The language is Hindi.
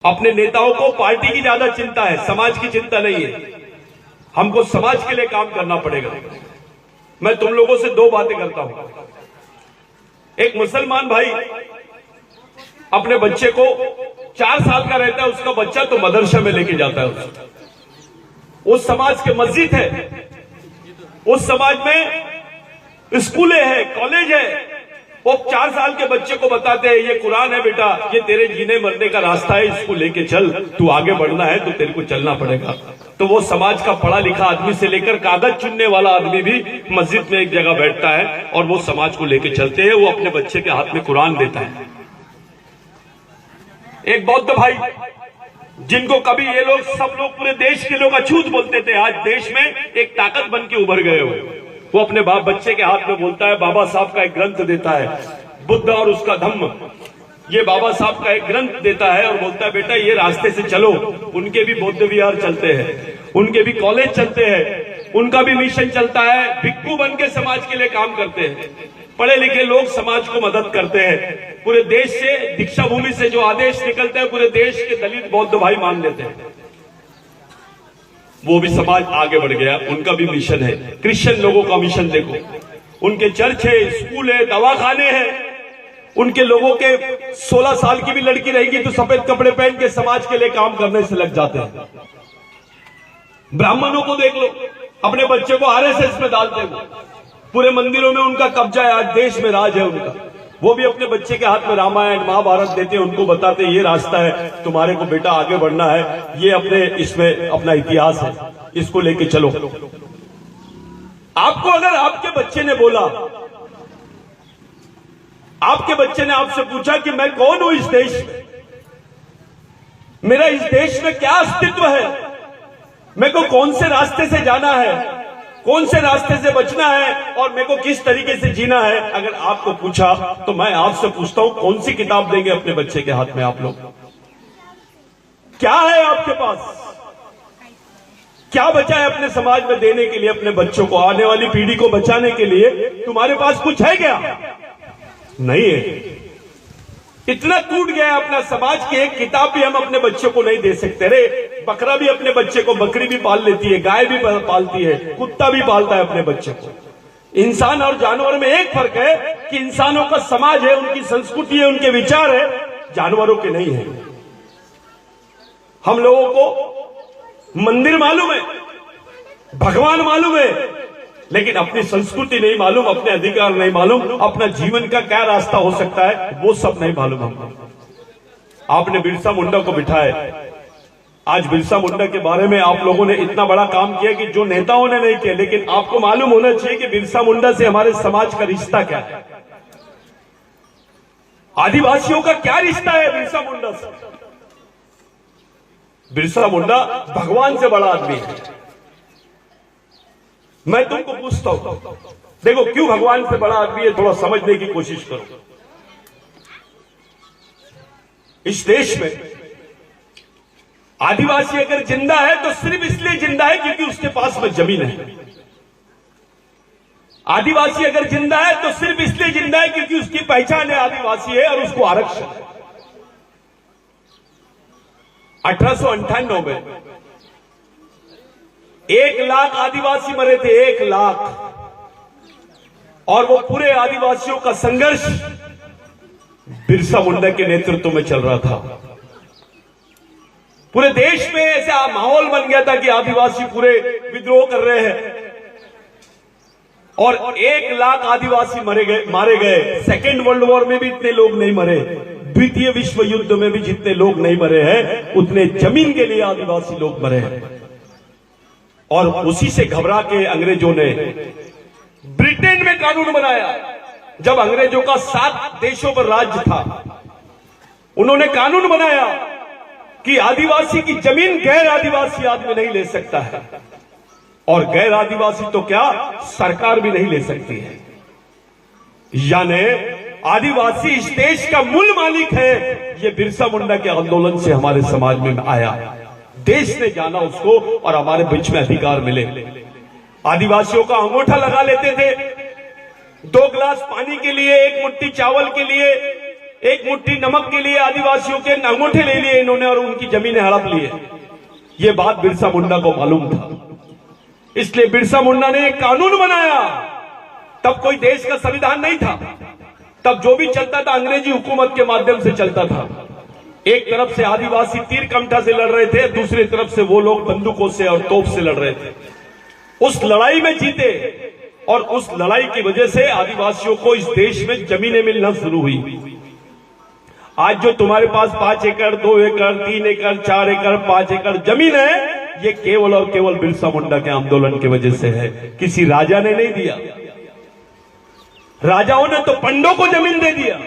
अपने नेताओं को पार्टी की ज्यादा चिंता है, समाज की चिंता नहीं है। हमको समाज के लिए काम करना पड़ेगा। मैं तुम लोगों से दो बातें करता हूं। एक मुसलमान भाई अपने बच्चे को 4 साल का रहता है, उसका बच्चा तो मदरसा में लेके जाता है उसको। उस समाज के मस्जिद है, उस समाज में स्कूलें हैं, कॉलेज है। वो 4 साल के बच्चे को बताते हैं ये कुरान है बेटा, ये तेरे जीने मरने का रास्ता है, इसको लेके चल, तू आगे बढ़ना है तो तेरे को चलना पड़ेगा। तो वो समाज का पढ़ा लिखा आदमी से लेकर कागज चुनने वाला आदमी भी मस्जिद में एक जगह बैठता है और वो समाज को लेके चलते हैं। वो अपने बच्चे के हाथ में कुरान देता है। एक बौद्ध भाई जिनको कभी ये लोग सब लोग पूरे देश के लोग अछूत बोलते थे, आज देश में एक ताकत बन के उभर गए हुए। वो अपने बाप बच्चे के हाथ में बोलता है, बाबा साहब का एक ग्रंथ देता है, बुद्ध और उसका धम्म, ये बाबा साहब का एक ग्रंथ देता है और बोलता है बेटा ये रास्ते से चलो। उनके भी बौद्ध विहार चलते हैं, उनके भी कॉलेज चलते हैं, उनका भी मिशन चलता है। भिक्खू बन के समाज के लिए काम करते हैं। पढ़े लिखे लोग समाज को मदद करते हैं। पूरे देश से, दीक्षा भूमि से जो आदेश निकलते हैं पूरे देश के दलित बौद्ध भाई मान लेते हैं। वो भी समाज आगे बढ़ गया, उनका भी मिशन है। क्रिश्चियन लोगों का मिशन देखो, उनके चर्च है, स्कूल है, दवाखाने हैं। उनके लोगों के 16 साल की भी लड़की रहेगी तो सफेद कपड़े पहन के समाज के लिए काम करने से लग जाते हैं। ब्राह्मणों को देख लो, अपने बच्चे को आरएसएस में डालते हैं। पूरे मंदिरों में उनका कब्जा है, आज देश में राज है उनका। वो भी अपने बच्चे के हाथ में रामायण महाभारत देते हैं, उनको बताते हैं ये रास्ता है, तुम्हारे को बेटा आगे बढ़ना है, ये अपने इसमें अपना इतिहास है, इसको लेके चलो। आपको अगर आपके बच्चे ने बोला, आपके बच्चे ने आपसे पूछा कि मैं कौन हूं इस देश में, मेरा इस देश में क्या अस्तित्व है, मेरे को कौन से रास्ते से जाना है, कौन से रास्ते से बचना है और मेरे को किस तरीके से जीना है, अगर आपको पूछा तो मैं आपसे पूछता हूं कौन सी किताब देंगे अपने बच्चे के हाथ में आप लोग? क्या है आपके पास? क्या बचा है अपने समाज में देने के लिए? अपने बच्चों को, आने वाली पीढ़ी को बचाने के लिए तुम्हारे पास कुछ है क्या? नहीं है। इतना टूट गया अपना समाज की एक किताब भी हम अपने बच्चों को नहीं दे सकते। रे बकरा भी अपने बच्चे को, बकरी भी पाल लेती है, गाय भी पालती है, कुत्ता भी पालता है अपने बच्चे को। इंसान और जानवर में एक फर्क है कि इंसानों का समाज है, उनकी संस्कृति है, उनके विचार है, जानवरों के नहीं है। हम लोगों को मंदिर मालूम है, भगवान मालूम है, लेकिन अपनी संस्कृति नहीं मालूम, अपने अधिकार नहीं मालूम, अपना जीवन का क्या रास्ता हो सकता है वो सब नहीं मालूम हमको। आपने बिरसा मुंडा को बिठाया, आज बिरसा मुंडा के बारे में आप लोगों ने इतना बड़ा काम किया कि जो नेताओं ने नहीं किया, लेकिन आपको मालूम होना चाहिए कि बिरसा मुंडा से हमारे समाज का रिश्ता क्या है, आदिवासियों का क्या रिश्ता है बिरसा मुंडा से। बिरसा मुंडा भगवान से बड़ा आदमी है। मैं तुमको पूछता हूं, देखो क्यों भगवान से बड़ा आदमी है, थोड़ा समझने की कोशिश करो। इस देश में आदिवासी अगर जिंदा है तो सिर्फ इसलिए जिंदा है क्योंकि उसके पास में जमीन है। आदिवासी अगर जिंदा है तो सिर्फ इसलिए जिंदा है क्योंकि उसकी पहचान है आदिवासी है और उसको आरक्षण है। 1898 में 1 लाख आदिवासी मरे थे, 1 लाख। और वो पूरे आदिवासियों का संघर्ष बिरसा मुंडा के नेतृत्व में चल रहा था। पूरे देश में ऐसा माहौल बन गया था कि आदिवासी पूरे विद्रोह कर रहे हैं और 1 लाख आदिवासी मारे गए। सेकेंड वर्ल्ड वॉर में भी इतने लोग नहीं मरे, द्वितीय विश्व युद्ध में भी जितने लोग नहीं मरे हैं उतने जमीन के लिए आदिवासी लोग मरे हैं। और उसी से घबरा के अंग्रेजों ने ब्रिटेन में कानून बनाया। जब अंग्रेजों का 7 देशों पर राज्य था, उन्होंने कानून बनाया कि आदिवासी की जमीन गैर आदिवासी आदमी नहीं ले सकता है, और गैर आदिवासी तो क्या सरकार भी नहीं ले सकती है। यानी आदिवासी इस देश का मूल मालिक है। ये बिरसा मुंडा के आंदोलन से हमारे समाज में आया, देश ने जाना उसको और हमारे बीच में अधिकार मिले। आदिवासियों का अंगूठा लगा लेते थे, 2 गिलास पानी के लिए, 1 मुट्ठी चावल के लिए एक मुट्ठी नमक के लिए आदिवासियों के अंगूठे ले लिए इन्होंने और उनकी जमीनें हड़प लिए। ये बात बिरसा मुंडा को मालूम था, इसलिए बिरसा मुंडा ने एक कानून बनाया। तब कोई देश का संविधान नहीं था, तब जो भी चलता था अंग्रेजी हुकूमत के माध्यम से चलता था। एक तरफ से आदिवासी तीर कमठा से लड़ रहे थे, दूसरी तरफ से वो लोग बंदूकों से और तोप से लड़ रहे थे। उस लड़ाई में जीते और उस लड़ाई की वजह से आदिवासियों को इस देश में जमीनें मिलना शुरू हुई। आज जो तुम्हारे पास 5 एकड़, 2 एकड़, 3 एकड़, 4 एकड़, 5 एकड़ जमीन है, ये केवल और केवल बिरसा मुंडा के आंदोलन की वजह से है। किसी राजा ने नहीं दिया। राजाओं ने तो पंडों को जमीन दे दिया।